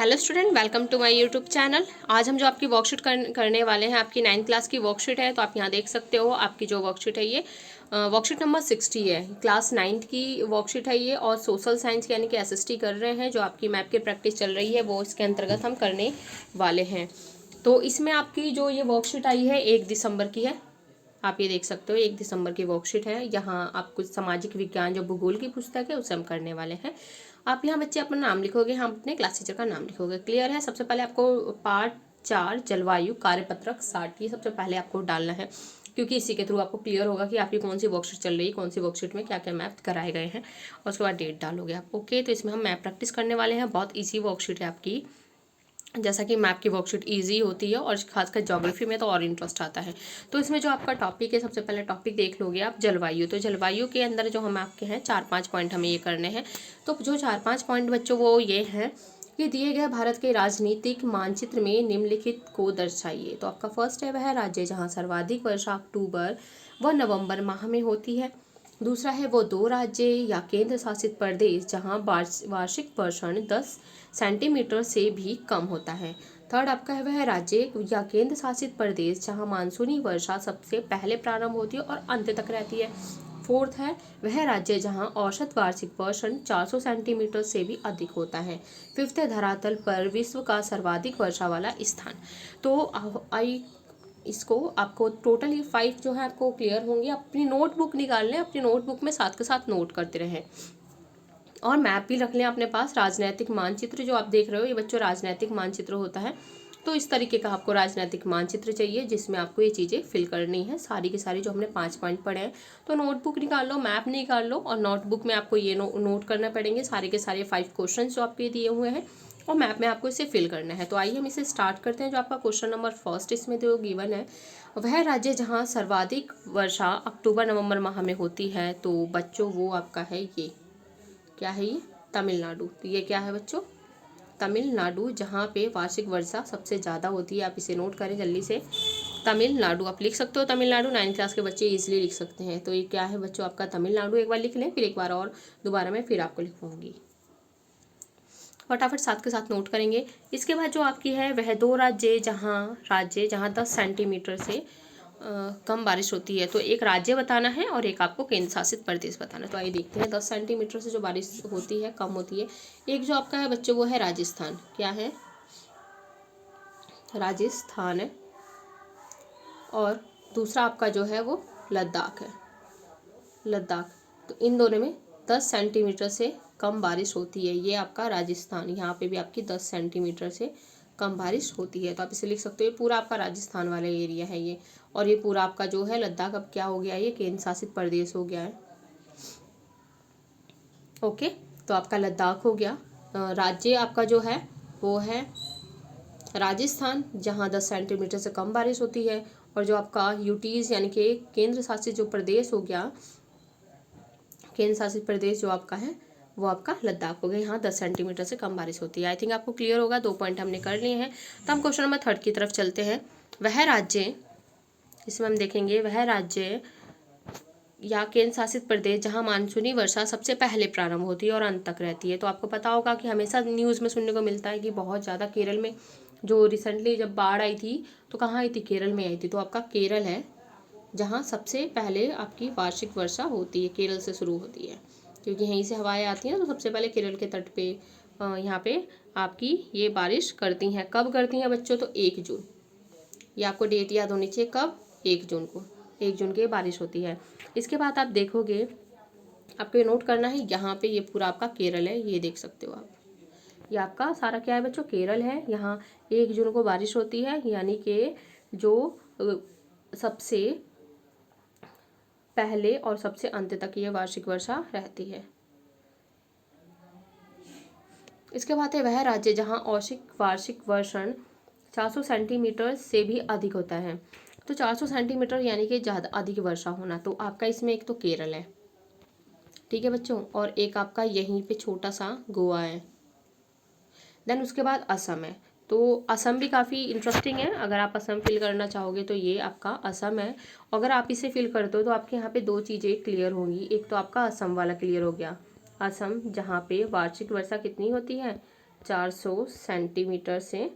Hello student, welcome to my YouTube channel. आज हम जो आपकी वर्कशीट करने वाले हैं, आपकी 9th क्लास की वर्कशीट है। तो आप यहाँ देख सकते हो आपकी जो वर्कशीट है ये वर्कशीट नंबर 60 है। क्लास 9th की वर्कशीट है ये और सोशल साइंस यानी कि एसएसटी कर रहे हैं। जो आपकी मैप की प्रैक्टिस चल रही है वो इसके अंतर्गत हम करने वाले हैं। तो इसमें आपकी जो ये वर्कशीट आई है 1 दिसंबर की है। आप ये देख सकते हो 1 दिसंबर की वर्कशीट है। यहाँ आप कुछ सामाजिक विज्ञान जो भूगोल की पुस्तक है उसे हम करने वाले हैं। आप यहाँ बच्चे अपना नाम लिखोगे, हम अपने क्लास टीचर का नाम लिखोगे। क्लियर है। सबसे पहले आपको पार्ट 4 जलवायु कार्यपत्रक 60 ये सबसे पहले आपको डालना है, क्योंकि इसी के थ्रू आपको क्लियर होगा कि आपकी कौन सी वर्कशीट चल रही है, कौन सी वर्कशीट में क्या क्या मैप कराए गए हैं, और उसके बाद डेट डालोगे आप। ओके, तो इसमें हम मैप प्रैक्टिस करने वाले हैं। बहुत ईजी वर्कशीट है आपकी। जैसा कि मैप की वर्कशीट इजी होती है और खासकर ज्योग्राफी में तो और इंटरेस्ट आता है। तो इसमें जो आपका टॉपिक है, सबसे पहले टॉपिक देख लोगे आप जलवायु। तो जलवायु के अंदर जो हम आपके हैं 4-5 पॉइंट हमें ये करने हैं। तो जो 4-5 पॉइंट बच्चों वो ये हैं कि दिए गए भारत के राजनीतिक मानचित्र में निम्नलिखित को दर्शाइए। तो आपका फर्स्ट है वह राज्य जहाँ सर्वाधिक वर्षा अक्टूबर व नवंबर माह में होती है। दूसरा है वो 2 राज्य या केंद्र शासित प्रदेश जहाँ वार्षिक वर्षण 10 सेंटीमीटर से भी कम होता है। थर्ड आपका है वह राज्य या केंद्र शासित प्रदेश जहाँ मानसूनी वर्षा सबसे पहले प्रारंभ होती है और अंत तक रहती है। फोर्थ है वह राज्य जहाँ औसत वार्षिक वर्षण 400 सेंटीमीटर से भी अधिक होता है। फिफ्थ है धरातल पर विश्व का सर्वाधिक वर्षा वाला स्थान। तो इसको आपको टोटल ये 5 जो है आपको क्लियर होंगे। अपनी नोटबुक निकाल लें, अपनी नोटबुक में साथ के साथ नोट करते रहें और मैप भी रख लें अपने पास। राजनैतिक मानचित्र जो आप देख रहे हो ये बच्चों राजनैतिक मानचित्र होता है। तो इस तरीके का आपको राजनैतिक मानचित्र चाहिए जिसमें आपको ये चीज़ें फिल करनी है, सारी की सारी जो हमने 5 पॉइंट पढ़े हैं। तो नोटबुक निकाल लो, मैप निकाल लो और नोटबुक में आपको ये नोट करना पड़ेंगे सारे के सारे 5 क्वेश्चन जो आपके दिए हुए हैं और मैप में आपको इसे फिल करना है। तो आइए हम इसे स्टार्ट करते हैं। जो आपका क्वेश्चन नंबर फर्स्ट इसमें जो गिवन है वह राज्य जहाँ सर्वाधिक वर्षा अक्टूबर नवंबर माह में होती है। तो बच्चों वो आपका है ये, क्या है ये, तमिलनाडु। तो ये क्या है बच्चों, तमिलनाडु, जहाँ पे वार्षिक वर्षा सबसे ज़्यादा होती है। आप इसे नोट करें जल्दी से, तमिलनाडु। आप लिख सकते हो तमिलनाडु, 9th क्लास के बच्चे इजीली लिख सकते हैं। तो ये क्या है बच्चों आपका तमिलनाडु। एक बार लिख लें, फिर एक बार और दोबारा मैं फिर आपको लिखवाऊंगी, फटाफट साथ के साथ नोट करेंगे। इसके बाद जो आपकी है वह 2 राज्य जहाँ 10 सेंटीमीटर से कम बारिश होती है। तो एक राज्य बताना है और एक आपको केंद्र शासित प्रदेश बताना है। तो आइए देखते हैं 10 सेंटीमीटर से जो बारिश होती है, कम होती है। एक जो आपका है बच्चों वो है राजस्थान, क्या है, राजस्थान है। और दूसरा आपका जो है वो लद्दाख है, लद्दाख। तो इन दोनों में 10 सेंटीमीटर से कम बारिश होती है। ये आपका राजस्थान, यहाँ पे भी आपकी 10 सेंटीमीटर से कम बारिश होती है। तो आप इसे लिख सकते हो, ये पूरा आपका राजस्थान वाला एरिया है ये। और ये पूरा आपका जो है लद्दाख अब क्या हो गया, ये केंद्र शासित प्रदेश हो गया है। ओके, तो आपका लद्दाख हो गया। राज्य आपका जो है वो है राजस्थान, जहाँ 10 सेंटीमीटर से कम बारिश होती है। और जो आपका यूटीज यानी कि केंद्र शासित जो प्रदेश हो गया, केंद्र शासित प्रदेश जो आपका है वो आपका लद्दाख हो गया। यहाँ 10 सेंटीमीटर से कम बारिश होती है। आई थिंक आपको क्लियर होगा। 2 पॉइंट हमने कर लिए हैं। तो हम क्वेश्चन नंबर 3 की तरफ चलते हैं। वह राज्य, इसमें हम देखेंगे वह राज्य या केंद्र शासित प्रदेश जहाँ मानसूनी वर्षा सबसे पहले प्रारंभ होती है और अंत तक रहती है। तो आपको पता होगा कि हमेशा न्यूज़ में सुनने को मिलता है कि बहुत ज़्यादा केरल में, जो रिसेंटली जब बाढ़ आई थी तो कहाँ आई थी, केरल में आई थी। तो आपका केरल है जहाँ सबसे पहले आपकी वार्षिक वर्षा होती है, केरल से शुरू होती है, क्योंकि यहीं से हवाएं आती हैं। तो सबसे पहले केरल के तट पे यहाँ पे आपकी ये बारिश करती हैं। कब करती हैं बच्चों, तो 1 जून। ये आपको डेट याद होनी चाहिए, कब, 1 जून को, 1 जून की बारिश होती है। इसके बाद आप देखोगे, आपको ये नोट करना है, यहाँ पे ये पूरा आपका केरल है, ये देख सकते हो आप। ये आपका सारा क्या है बच्चों, केरल है। यहाँ 1 जून को बारिश होती है, यानी कि जो सबसे पहले और सबसे अंत तक ये वार्षिक वर्षा रहती है। इसके बाद है वह राज्य जहाँ औसत वार्षिक वर्षण 400 सेंटीमीटर से भी अधिक होता है। तो 400 सेंटीमीटर यानी कि ज़्यादा अधिक वर्षा होना। तो आपका इसमें एक तो केरल है, ठीक है बच्चों, और एक आपका यहीं पे छोटा सा गोवा है। देन उसके बाद असम है। तो असम भी काफ़ी इंटरेस्टिंग है। अगर आप असम फिल करना चाहोगे तो ये आपका असम है। अगर आप इसे फिल करते हो तो आपके यहाँ पे 2 चीज़ें क्लियर होंगी। एक तो आपका असम वाला क्लियर हो गया, असम जहाँ पे वार्षिक वर्षा कितनी होती है, 400 सेंटीमीटर से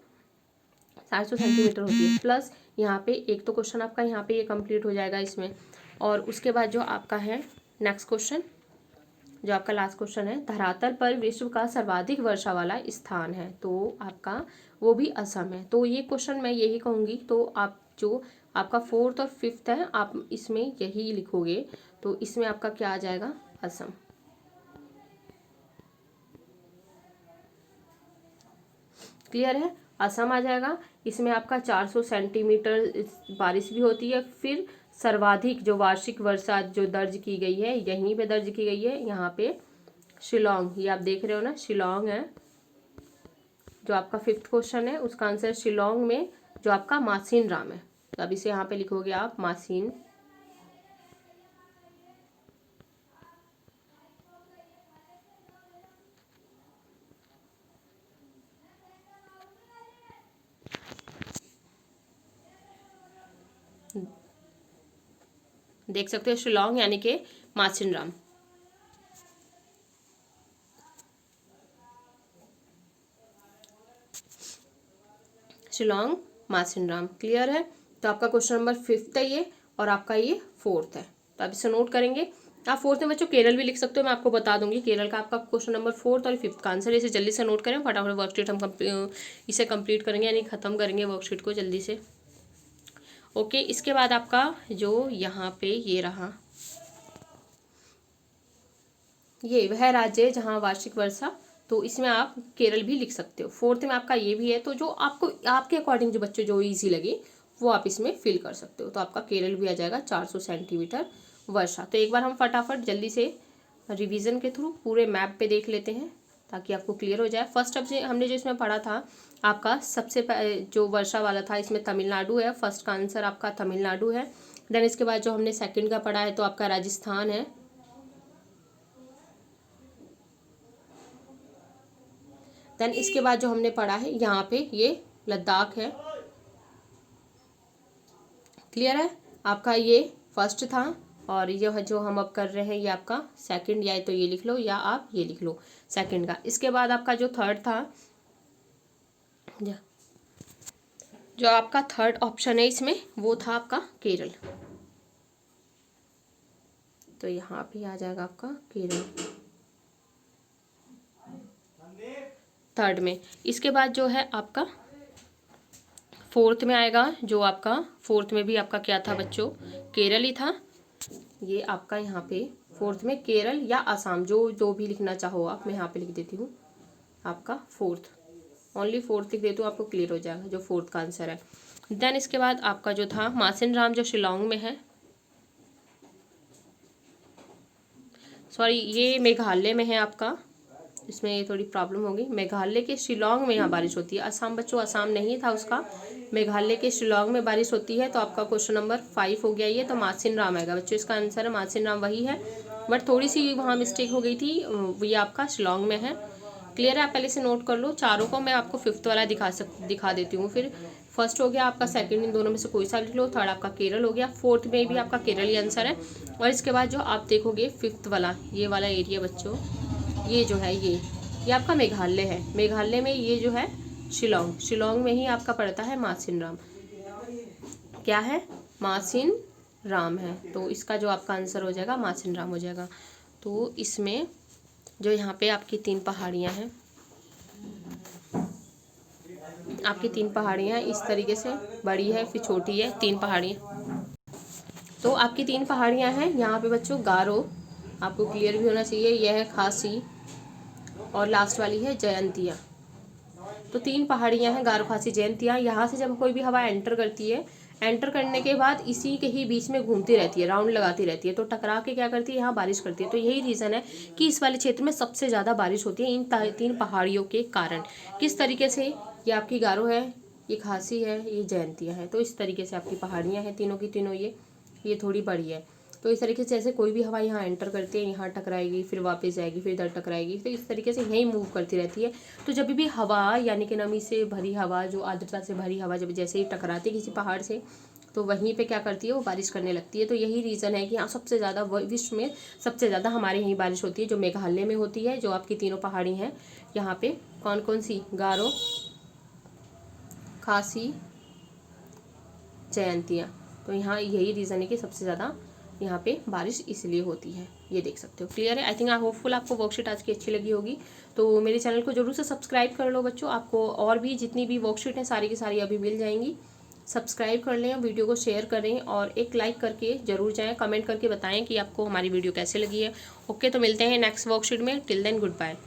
400 सेंटीमीटर होती है, प्लस यहाँ पे एक तो क्वेश्चन आपका यहाँ पे ये कंप्लीट हो जाएगा इसमें। और उसके बाद जो आपका है नेक्स्ट क्वेश्चन, जो आपका लास्ट क्वेश्चन है, धरातल पर विश्व का सर्वाधिक वर्षा वाला स्थान है, तो आपका वो भी असम है। तो ये क्वेश्चन मैं यही कहूँगी, तो आप जो आपका 4th और 5th है आप इसमें यही लिखोगे, तो इसमें आपका क्या आ जाएगा, असम। क्लियर है, असम आ जाएगा। इसमें आपका 400 सेंटीमीटर बारिश भी होती है। फिर सर्वाधिक जो वार्षिक वर्षा जो दर्ज की गई है यहीं पे दर्ज की गई है, यहाँ पे शिलोंग, ये आप देख रहे हो ना, शिलोंग है। जो आपका 5th क्वेश्चन है उसका आंसर शिलोंग में जो आपका मासिन राम है, तो अब इसे यहाँ पे लिखोगे आप मासिन। देख सकते हो शिलोंग यानी कि मासिन राम। शिलोंग मासिन राम, क्लियर है। तो आपका क्वेश्चन नंबर 5th है ये, और आपका ये 4th है, तो आप इसे नोट करेंगे। आप 4th में बच्चों केरल भी लिख सकते हो, मैं आपको बता दूंगी केरल का आपका क्वेश्चन नंबर 4th और 5th का आंसर। इसे जल्दी से नोट करें, फटाफट वर्कशीट हम इसे कंप्लीट करेंगे, यानी ख़त्म करेंगे वर्कशीट को जल्दी से। ओके, इसके बाद आपका जो यहाँ पे ये रहा, ये वह राज्य है जहाँ वार्षिक वर्षा, तो इसमें आप केरल भी लिख सकते हो। 4th में आपका ये भी है, तो जो आपको आपके अकॉर्डिंग जो बच्चों जो इजी लगे वो आप इसमें फिल कर सकते हो। तो आपका केरल भी आ जाएगा 400 सेंटीमीटर वर्षा। तो एक बार हम फटाफट जल्दी से रिवीजन के थ्रू पूरे मैप पे देख लेते हैं ताकि आपको क्लियर हो जाए। फर्स्ट अब से हमने जो इसमें पढ़ा था आपका सबसे जो वर्षा वाला था इसमें तमिलनाडु है, फर्स्ट का आंसर आपका तमिलनाडु है। देन इसके बाद जो हमने सेकंड का पढ़ा है तो आपका राजस्थान है। देन इसके बाद जो हमने पढ़ा है यहाँ पे ये लद्दाख है। क्लियर है, आपका ये फर्स्ट था, और यह जो हम अब कर रहे हैं ये आपका सेकंड, या तो ये लिख लो या आप ये लिख लो सेकंड का। इसके बाद आपका जो थर्ड था, जो आपका थर्ड ऑप्शन है इसमें वो था आपका केरल, तो यहाँ पे आ जाएगा आपका केरल थर्ड में। इसके बाद जो है आपका 4th में आएगा, जो आपका 4th में भी आपका क्या था बच्चों, केरल ही था। ये आपका यहाँ पे 4th में केरल या असम, जो जो भी लिखना चाहो आप, मैं यहाँ पे लिख देती हूँ आपका 4th, ओनली 4th लिख देती हूँ, आपको क्लियर हो जाएगा जो 4th का आंसर है। देन इसके बाद आपका जो था मासिन राम जो शिलोंग में है, सॉरी ये मेघालय में है आपका, इसमें ये थोड़ी प्रॉब्लम होगी। मेघालय के शिलोंग में यहाँ बारिश होती है, असम बच्चों असम नहीं था उसका, मेघालय के शिलोंग में बारिश होती है। तो आपका क्वेश्चन नंबर 5 हो गया ये, तो मासिन राम आएगा बच्चों, इसका आंसर है मासिन राम वही है, बट थोड़ी सी वहाँ मिस्टेक हो गई थी, ये आपका शिलोंग में है। क्लियर है, आप पहले से नोट कर लो। चारों को मैं आपको 5th वाला दिखा देती हूँ। फिर फर्स्ट हो गया आपका सेकंड, इन दोनों में से कोई सा लिख लो। थर्ड आपका केरल हो गया, 4th में भी आपका केरल ही आंसर है। और इसके बाद जो आप देखोगे 5th वाला, ये वाला एरिया बच्चों, ये जो है ये आपका मेघालय है। मेघालय में ये जो है शिलोंग, शिलोंग में ही आपका पड़ता है मासिन राम, क्या है मासिन राम है। तो इसका जो आपका आंसर हो जाएगा मासिन राम हो जाएगा। तो इसमें जो यहाँ पे आपकी 3 पहाड़ियाँ हैं, आपकी 3 पहाड़ियाँ इस तरीके से, बड़ी है फिर छोटी है, 3 पहाड़ियाँ। तो आपकी 3 पहाड़ियाँ हैं यहाँ पे बच्चों, गारो आपको क्लियर भी होना चाहिए, यह है खासी, और लास्ट वाली है जयंतिया। तो 3 पहाड़ियाँ हैं, गारो खासी जयंतिया। यहाँ से जब कोई भी हवा एंटर करती है, एंटर करने के बाद इसी के ही बीच में घूमती रहती है, राउंड लगाती रहती है, तो टकरा के क्या करती है, यहाँ बारिश करती है। तो यही रीज़न है कि इस वाले क्षेत्र में सबसे ज़्यादा बारिश होती है इन 3 पहाड़ियों के कारण। किस तरीके से, ये आपकी गारो है, ये खासी है, ये जयंतिया है। तो इस तरीके से आपकी पहाड़ियाँ हैं तीनों की तीनों, ये थोड़ी बड़ी है। तो इस तरीके से जैसे कोई भी हवा यहाँ एंटर करती है, यहाँ टकराएगी, फिर वापस जाएगी, फिर इधर टकराएगी, तो इस तरीके से यही मूव करती रहती है। तो जब भी हवा यानी कि नमी से भरी हवा, जो आर्द्रता से भरी हवा जब जैसे ही टकराती है किसी पहाड़ से, तो वहीं पे क्या करती है, वो बारिश करने लगती है। तो यही रीज़न है कि यहाँ सबसे ज़्यादा विश्व में सबसे ज़्यादा हमारे यहीं बारिश होती है, जो मेघालय में होती है, जो आपकी तीनों पहाड़ी हैं यहाँ पे कौन कौन सी, गारो, खासी, जयंतिया। तो यहाँ यही रीज़न है कि सबसे ज़्यादा यहाँ पे बारिश इसलिए होती है, ये देख सकते हो। क्लियर है? आई थिंक आई होपफुल आपको वर्कशीट आज की अच्छी लगी होगी। तो मेरे चैनल को जरूर से सब्सक्राइब कर लो बच्चों, आपको और भी जितनी भी वर्कशीट है सारी की सारी अभी मिल जाएंगी। सब्सक्राइब कर लें, वीडियो को शेयर करें और एक लाइक करके जरूर जाएं, कमेंट करके बताएं कि आपको हमारी वीडियो कैसे लगी है। ओके, तो मिलते हैं नेक्स्ट वर्कशीट में। Till then good bye.